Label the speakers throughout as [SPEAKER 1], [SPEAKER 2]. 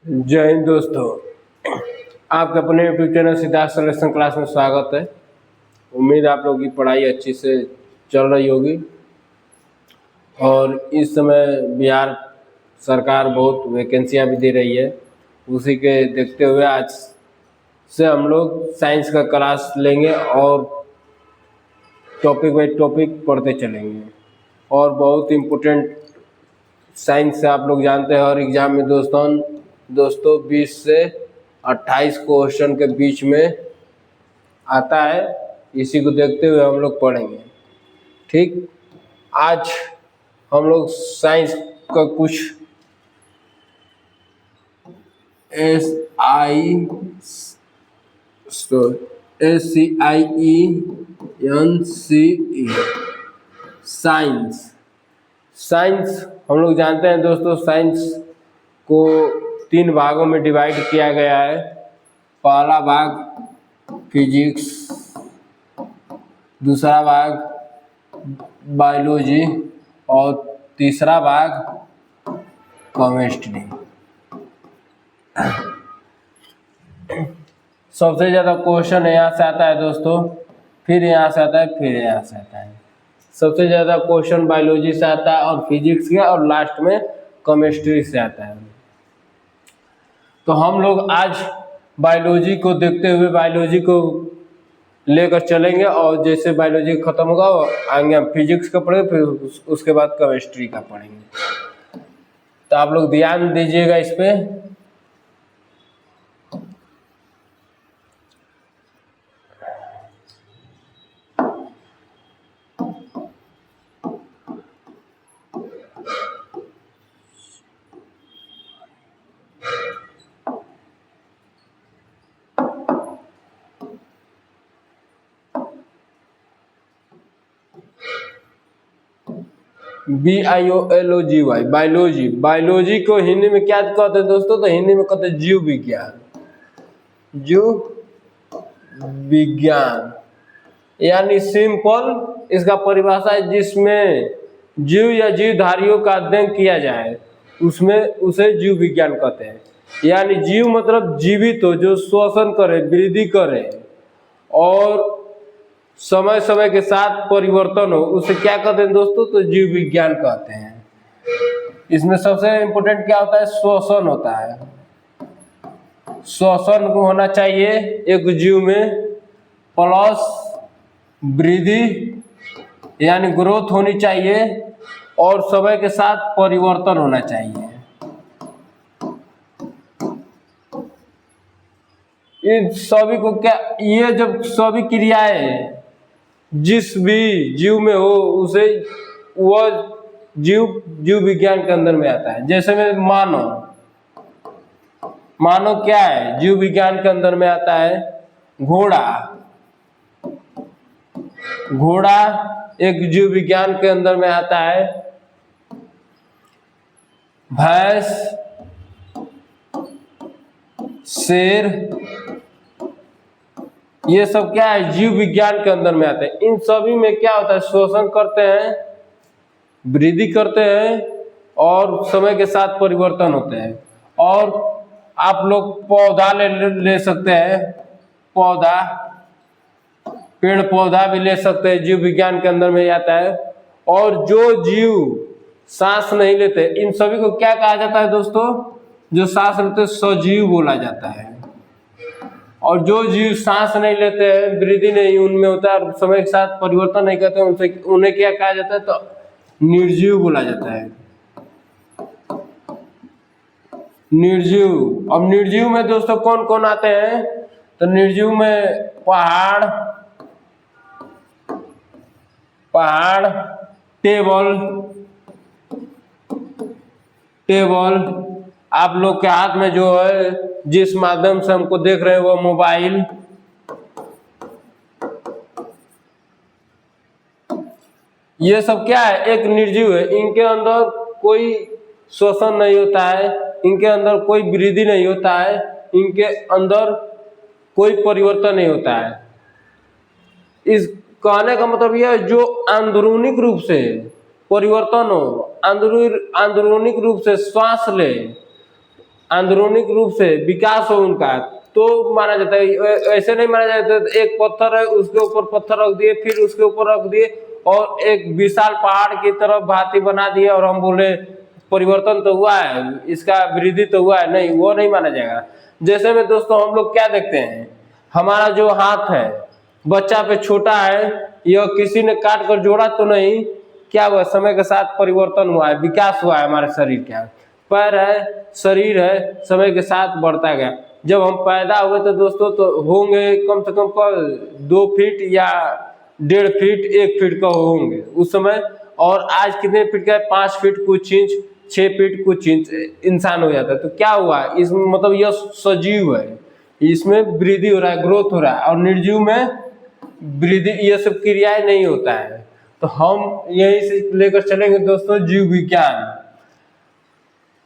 [SPEAKER 1] जय हिंद दोस्तों। आपके अपने YouTube channel Siddharth selection class में स्वागत है। उम्मीद आप लोगों की पढ़ाई अच्छी से चल रही होगी। और इस समय बिहार सरकार बहुत वैकेंसियां भी दे रही है। उसी के देखते हुए आज से हम लोग साइंस का क्लास लेंगे और टॉपिक बाई टॉपिक पढ़ते चलेंगे। और बहुत इम्पोर्टेंट साइंस से आप लोग जानते हैं हर एग्जाम में दोस्तों 20 से 28 क्वेश्चन के बीच में आता है। इसी को देखते हुए हम लोग पढ़ेंगे। ठीक, आज हम लोग साइंस का कुछ SCIENCE साइंस हम लोग जानते हैं दोस्तों। साइंस को 3 भागों में डिवाइड किया गया है। पहला भाग फिजिक्स, दूसरा भाग बायोलॉजी और तीसरा भाग केमिस्ट्री। सबसे ज़्यादा क्वेश्चन यहाँ से आता है दोस्तों, फिर यहाँ से आता है, फिर यहाँ से आता है। सबसे ज़्यादा क्वेश्चन बायोलॉजी से आता है और फिजिक्स के, और लास्ट में केमिस्ट्री से आता है। तो हम लोग आज बायोलॉजी को देखते हुए बायोलॉजी को लेकर चलेंगे, और जैसे बायोलॉजी खत्म होगा आगे हम फिजिक्स का पढ़ेंगे, फिर उसके बाद केमिस्ट्री का पढ़ेंगे। तो आप लोग ध्यान दीजिएगा इस पे। BIOLOGY biology. बायोलॉजी को हिंदी में क्या कहते हैं दोस्तों? तो हिंदी में कहते हैं जीव विज्ञान। जीव विज्ञान यानी सिंपल इसका परिभाषा है जिसमें जीव या जीवधारियों का अध्ययन किया जाए, उसमें उसे जीव विज्ञान कहते हैं। यानी जीव मतलब जीवित हो, जो श्वसन करे, वृद्धि करे और समय समय के साथ परिवर्तन हो, उसे क्या कहते हैं दोस्तों? तो जीव विज्ञान कहते हैं। इसमें सबसे इम्पोर्टेंट क्या होता है? श्वसन होता है। श्वसन को होना चाहिए एक जीव में, प्लस वृद्धि यानी ग्रोथ होनी चाहिए, और समय के साथ परिवर्तन होना चाहिए। इन सभी को क्या, ये जब सभी क्रियाएं जिस भी जीव में हो, उसे वह जीव विज्ञान के अंदर में आता है। जैसे में मानव क्या है? जीव विज्ञान के अंदर में आता है। घोड़ा एक जीव विज्ञान के अंदर में आता है। भैंस, शेर, ये सब क्या है? जीव विज्ञान के अंदर में आते हैं। इन सभी में क्या होता है? श्वसन करते हैं, वृद्धि करते हैं और समय के साथ परिवर्तन होते हैं। और आप लोग पौधा ले सकते हैं, पौधा, पेड़ पौधा भी ले सकते हैं, जीव विज्ञान के अंदर में आता है। और जो जीव सांस नहीं लेते, इन सभी को क्या कहा जाता है दोस्तों? जो सांस लेते सजीव बोला जाता है। और जो जीव सांस नहीं लेते हैं, वृद्धि नहीं उनमें होता है और समय के साथ परिवर्तन नहीं करते, उन्हें क्या कहा जाता है? तो निर्जीव बोला जाता है। निर्जीव। अब निर्जीव में दोस्तों कौन कौन आते हैं? तो निर्जीव में पहाड़, टेबल, आप लोग के हाथ में जो है, जिस माध्यम से हमको देख रहे हैं, वो मोबाइल, ये सब क्या है? एक निर्जीव है। इनके अंदर कोई श्वसन नहीं होता है, इनके अंदर कोई वृद्धि नहीं होता है, इनके अंदर कोई परिवर्तन नहीं होता है। इस कहने का मतलब यह है, जो अंदरूनिक रूप से परिवर्तन हो, अंदरूनिक रूप से श्वास ले, आंदरूनिक रूप से विकास हो उनका तो माना जाता है। ऐसे नहीं माना जाता है एक पत्थर है उसके ऊपर पत्थर रख दिए, फिर उसके ऊपर रख दिए और एक विशाल पहाड़ की तरफ भांति बना दिए और हम बोले परिवर्तन तो हुआ है, इसका वृद्धि तो हुआ है। नहीं, वो नहीं माना जाएगा। जैसे में दोस्तों हम लोग क्या देखते हैं, हमारा जो हाथ है बच्चा पे छोटा है, यह किसी ने काट कर जोड़ा तो नहीं, क्या हुआ, समय के साथ परिवर्तन हुआ है, विकास हुआ है हमारे शरीर का। पैर है, शरीर है, समय के साथ बढ़ता गया। जब हम पैदा हुए तो दोस्तों तो होंगे कम से कम 2 फीट या 1.5 फीट 1 फीट का होंगे उस समय, और आज कितने फीट का है, 5 फीट कुछ इंच 6 फीट कुछ इंच इंसान हो जाता है। तो क्या हुआ इसमें, मतलब यह सजीव है, इसमें वृद्धि हो रहा है, ग्रोथ हो रहा है, और निर्जीव में वृद्धि ये सब क्रियाएं नहीं होता है। तो हम यही से लेकर चलेंगे दोस्तों जीव विज्ञान।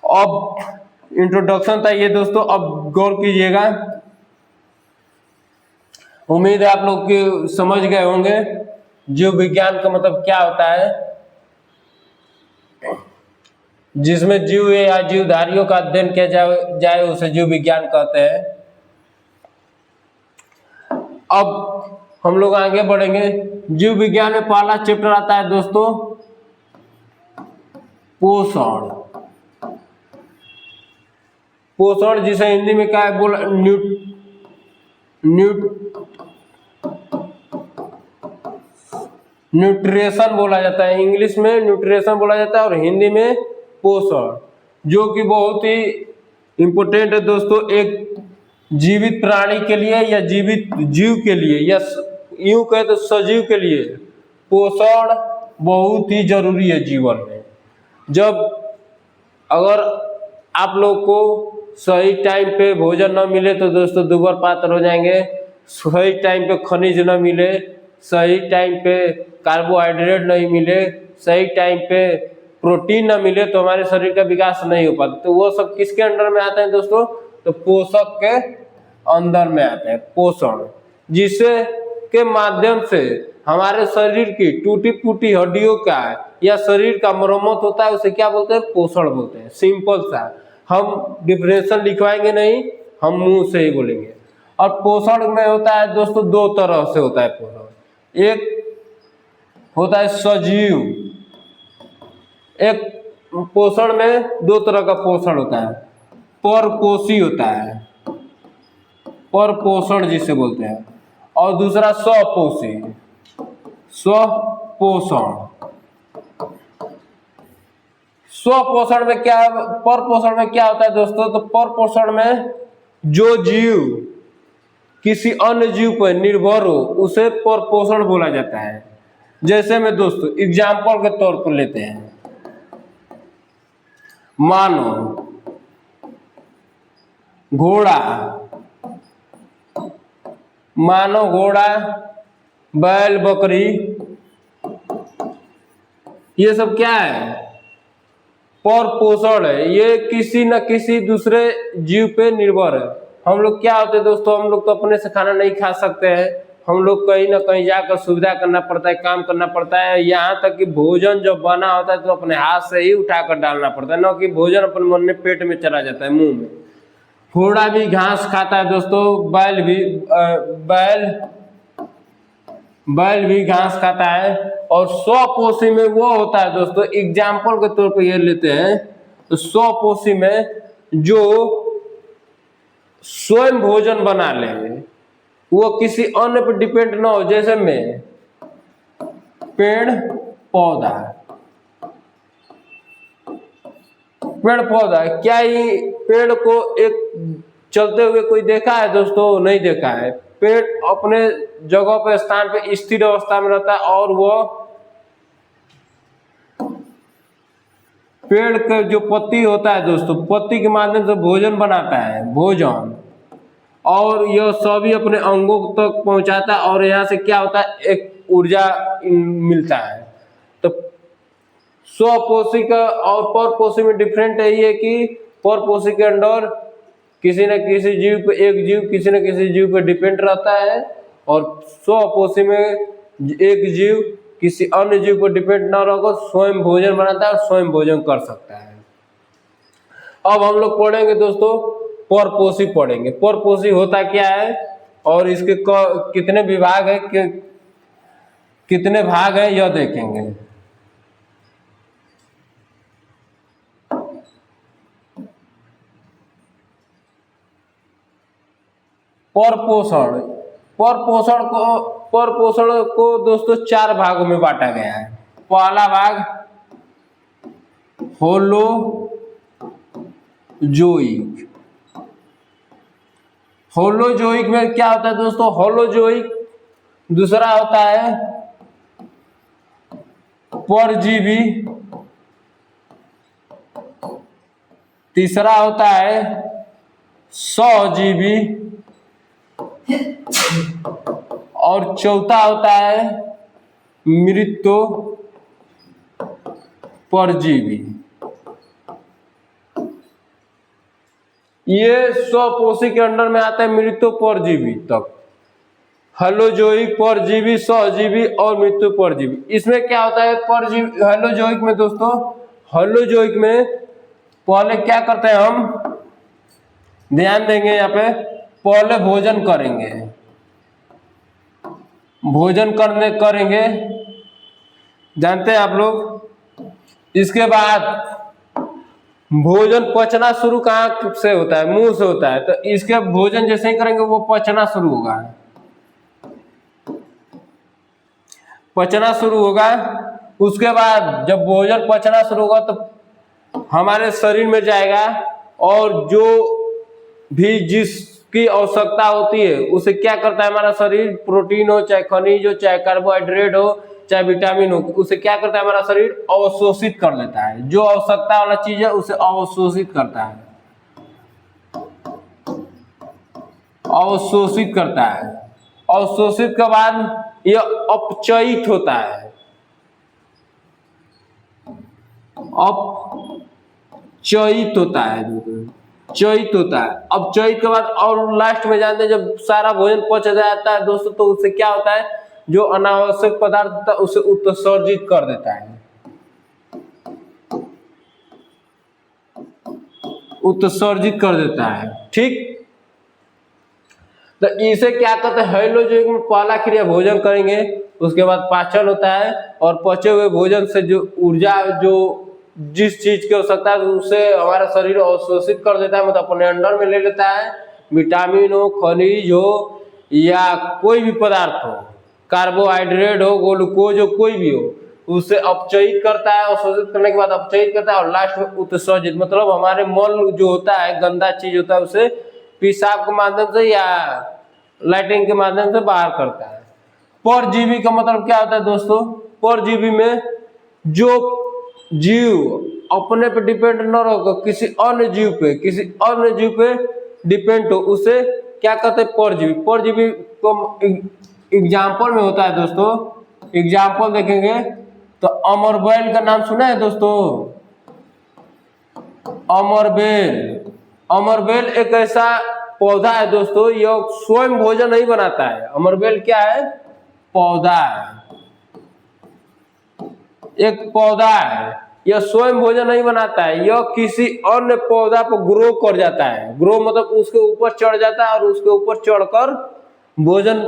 [SPEAKER 1] अब इंट्रोडक्शन था ये दोस्तों, अब गौर कीजिएगा। उम्मीद है आप लोग की समझ गए होंगे जीव विज्ञान का मतलब क्या होता है, जिसमें जीव या जीवधारियों का अध्ययन किया जाए उसे जीव विज्ञान कहते हैं। अब हम लोग आगे बढ़ेंगे। जीव विज्ञान में पहला चैप्टर आता है दोस्तों पोषण। पोषण जिसे हिंदी में क्या है बोला, न्यूट्रिशन बोला जाता है। इंग्लिश में न्यूट्रिशन बोला जाता है और हिंदी में पोषण, जो कि बहुत ही इम्पोर्टेंट है दोस्तों एक जीवित प्राणी के लिए या जीवित जीव के लिए, या यूं कहे तो सजीव के लिए पोषण बहुत ही जरूरी है जीवन में। जब अगर आप लोग को सही टाइम पे भोजन न मिले तो दोस्तों दुबर पातर हो जाएंगे। सही टाइम पे खनिज न मिले, सही टाइम पे कार्बोहाइड्रेट नहीं मिले, सही टाइम पे प्रोटीन न मिले तो हमारे शरीर का विकास नहीं हो पाता। तो वो सब किसके अंडर में आते हैं दोस्तों, तो पोषक के अंदर में आते हैं पोषण, जिससे के माध्यम से हमारे शरीर की टूटी फूटी हड्डियों का या शरीर का मरम्मत होता है, उसे क्या बोलते हैं, पोषण बोलते हैं। सिंपल सा, हम डिफरेंशियल लिखवाएंगे नहीं, हम मुंह से ही बोलेंगे। और पोषण में होता है दोस्तों 2 तरह से होता है पोषण। एक होता है सजीव, एक पोषण में 2 तरह का पोषण होता है। परपोषी होता है, परपोषण जिसे बोलते हैं, और दूसरा स्वपोषी, स्वपोषण। स्वपोषण में क्या है, परपोषण में क्या होता है दोस्तों, तो परपोषण में जो जीव किसी अन्य जीव पर निर्भर हो उसे परपोषण बोला जाता है। जैसे में दोस्तों एग्जाम्पल के तौर पर लेते हैं, मानो घोड़ा, मानो घोड़ा, बैल, बकरी, ये सब क्या है, परपोषण है। ये किसी न किसी दूसरे जीव पे निर्भर है। हम लोग क्या होते हैं दोस्तों, हम लोग तो अपने से खाना नहीं खा सकते हैं, हम लोग कहीं ना कहीं जाकर सुविधा करना पड़ता है, काम करना पड़ता है। यहाँ तक कि भोजन जब बना होता है तो अपने हाथ से ही उठाकर डालना पड़ता है, न कि भोजन अपन मन में पेट में चला जाता है, मुंह में। घोड़ा भी घास खाता है दोस्तों, बैल भी घास खाता है। और स्वपोषी में वो होता है दोस्तों, एग्जाम्पल के तौर पर ये लेते हैं, तो स्वपोषी में जो स्वयं भोजन बना ले, वो किसी अन्य पर डिपेंड ना हो। जैसे में पेड़ पौधा, क्या ही पेड़ को एक चलते हुए कोई देखा है दोस्तों, नहीं देखा है। पेड़ अपने जगह पे स्थान पे स्थिर अवस्था में रहता है, और वो पेड़ का जो पत्ती होता है दोस्तों, पत्ती के माध्यम से भोजन बनाता है, भोजन, और यह सभी अपने अंगों तक पहुंचाता है। और यहाँ से क्या होता है, एक ऊर्जा मिलता है। तो स्वपोषी का और परपोषी में डिफरेंट है ये कि परपोषी के अंदर किसी न किसी जीव पे, एक जीव किसी न किसी जीव पे डिपेंड रहता है, और स्वपोषी में एक जीव किसी अन्य जीव पर डिपेंड ना रहकर स्वयं भोजन बनाता है और स्वयं भोजन कर सकता है। अब हम लोग पढ़ेंगे दोस्तों परपोषी पढ़ेंगे। परपोषी होता क्या है और इसके कितने विभाग है, कितने भाग है, यह देखेंगे। परपोषण परपोषण को दोस्तों 4 भागों में बांटा गया है। पहला भाग होलोजोइक। होलोजोइक में क्या होता है दोस्तों, होलोजोइक। दूसरा होता है परजीवी। तीसरा होता है सहजीवी और चौथा होता है मृत्यु परजीवी। ये स्वपोषी के अंडर में आता है मृत्यु परजीवी तक। हेलोजोइक, परजीवी, सहजीवी और मृत्यु परजीवी। इसमें क्या होता है परजीवी हेलोजोइक में दोस्तों, हेलोजोइक में पहले क्या करते हैं हम, ध्यान देंगे यहाँ पे, पहले भोजन करेंगे, भोजन करेंगे, जानते हैं आप लोग। इसके बाद भोजन पचना शुरू कहाँ से होता है, मुंह से होता है। तो इसके भोजन जैसे ही करेंगे वो पचना शुरू होगा, पचना शुरू होगा। उसके बाद जब भोजन पचना शुरू होगा तो हमारे शरीर में जाएगा और जो भी जिसकी आवश्यकता होती है उसे क्या करता है हमारा शरीर, प्रोटीन हो चाहे खनिज हो चाहे कार्बोहाइड्रेट हो चाहे विटामिन हो, उसे क्या करता है हमारा शरीर, अवशोषित कर लेता है। जो आवश्यकता वाला चीज है उसे अवशोषित करता है, अवशोषित करता है। अवशोषित के बाद यह अपचयित होता है, अपचयित होता है, चयित होता है। अब चयित के बाद और लास्ट में जानते हैं जब सारा भोजन पच जाता है दोस्तों तो उससे क्या होता है, जो अनावश्यक पदार्थ होता है उसे उत्सर्जित कर देता है, उत्सर्जित कर देता है। ठीक, तो इसे क्या कहते हैं, हेलोजोइक में पहला क्रिया भोजन करेंगे, उसके बाद पाचन होता है और पचे हुए भोजन से जो ऊर्जा, जो जिस चीज की आवश्यकता है उसे हमारा शरीर अवशोषित कर देता है, मतलब अपने अंडर में ले लेता है। विटामिन हो, खनिज हो या कोई भी पदार्थ हो, कार्बोहाइड्रेट हो, ग्लूकोज हो, कोई भी हो, उसे अपचयित करता है। अवशोषित करने के बाद अपचयित करता है और लास्ट में उत्सर्जित, मतलब हमारे मल जो होता है, गंदा चीज होता है, उसे पेशाब के माध्यम से या लैट्रिन के माध्यम से बाहर करता है। परजीवी का मतलब क्या होता है दोस्तों, परजीवी में जो जीव अपने पे डिपेंड न रहो, किसी अन्य जीव पे, किसी अन्य जीव पे डिपेंड हो, उसे क्या कहते हैं, परजीवी। परजीवी को एग्जाम्पल में होता है दोस्तों, एग्जाम्पल देखेंगे तो अमरबेल का नाम सुना है दोस्तों, अमरबेल। अमरबेल एक ऐसा पौधा है दोस्तों, यह स्वयं भोजन नहीं बनाता है। अमरबेल क्या है, पौधा है, एक पौधा है। यह स्वयं भोजन नहीं बनाता है, यह किसी अन्य पौधा पर ग्रो कर जाता है। ग्रो मतलब उसके ऊपर चढ़ जाता है और उसके ऊपर चढ़कर भोजन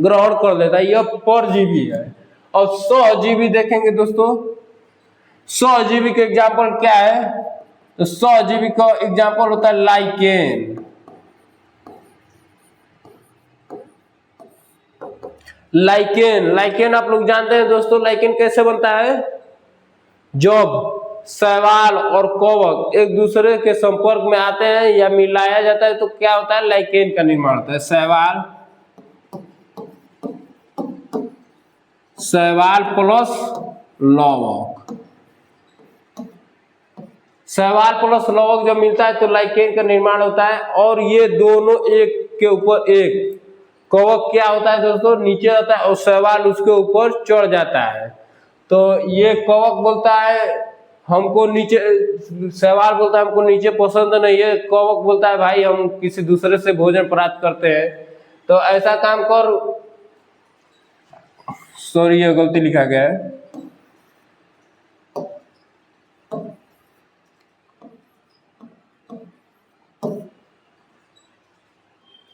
[SPEAKER 1] ग्रहण कर लेता है, यह परजीवी है। और सहजीवी देखेंगे दोस्तों, सहजीवी के एग्जाम्पल क्या है, तो सहजीवी का एग्जाम्पल होता है लाइकेन। लाइकेन, लाइकेन आप लोग जानते हैं दोस्तों, लाइकेन कैसे बनता है, जब शैवाल और कवक एक दूसरे के संपर्क में आते हैं या मिलाया जाता है तो क्या होता है, लाइकेन का निर्माण होता है। शैवाल प्लस लवक, शैवाल प्लस लवक जब मिलता है तो लाइकेन का निर्माण होता है। और ये दोनों एक के ऊपर एक, कवक क्या होता है दोस्तों, नीचे आता है और शैवाल उसके ऊपर चढ़ जाता है। तो ये कवक बोलता है हमको नीचे, शैवाल बोलता है हमको नीचे पसंद नहीं है, कवक बोलता है भाई हम किसी दूसरे से भोजन प्राप्त करते हैं। तो ऐसा काम कर, सॉरी ये गलती लिखा गया है,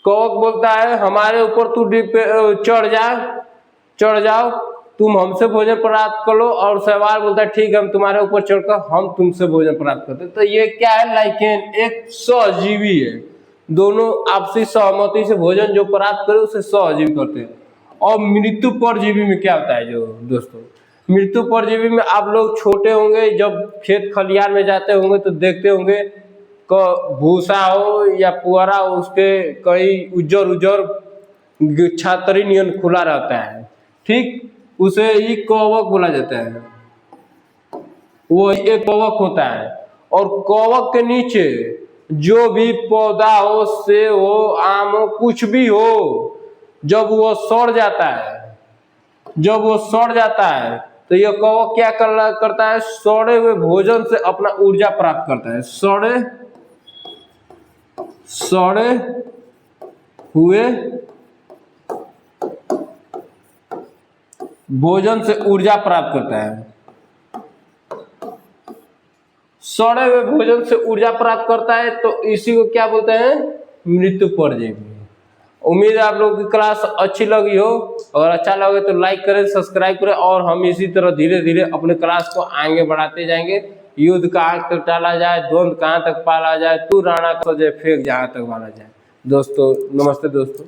[SPEAKER 1] कवक बोलता है हमारे ऊपर तू चढ़ जाओ, तुम हमसे भोजन प्राप्त कर लो। और शैवाल बोलता है ठीक है हम तुम्हारे ऊपर चढ़कर हम तुमसे भोजन प्राप्त करते हैं। तो ये क्या है, लाइकेन एक सहजीवी है, दोनों आपसी सहमति से भोजन जो प्राप्त करे उसे सहजीवी करते हैं। और मृत्यु परजीवी में क्या होता है जो दोस्तों, मृत्यु परजीवी में आप लोग छोटे होंगे जब खेत खलियान में जाते होंगे तो देखते होंगे भूसा हो या पुअरा हो, उसके कई उज्जर उज्जर छातरी नियन खुला रहता है, ठीक, उसे ही कवक बोला जाता है। वो एक कवक होता है। और कवक के नीचे जो भी पौधा हो, सेब हो, आम हो, कुछ भी हो, जब वो सड़ जाता है तो यह कवक क्या करता है, सड़े हुए भोजन से अपना ऊर्जा प्राप्त करता है। सड़े हुए भोजन से ऊर्जा प्राप्त करता है, सड़े हुए भोजन से ऊर्जा प्राप्त करता है। तो इसी को क्या बोलते हैं, मृत्यु परजीवी। उम्मीद है आप लोगों की क्लास अच्छी लगी हो। अगर अच्छा लगे तो लाइक करें, सब्सक्राइब करें, और हम इसी तरह धीरे धीरे अपने क्लास को आगे बढ़ाते जाएंगे। युद्ध कहाँ तक टाला जाए, द्वंद्व कहाँ तक पाला जाए, तू राणा का जय फेंक जहाँ तक मारा जाए। दोस्तों नमस्ते दोस्तों।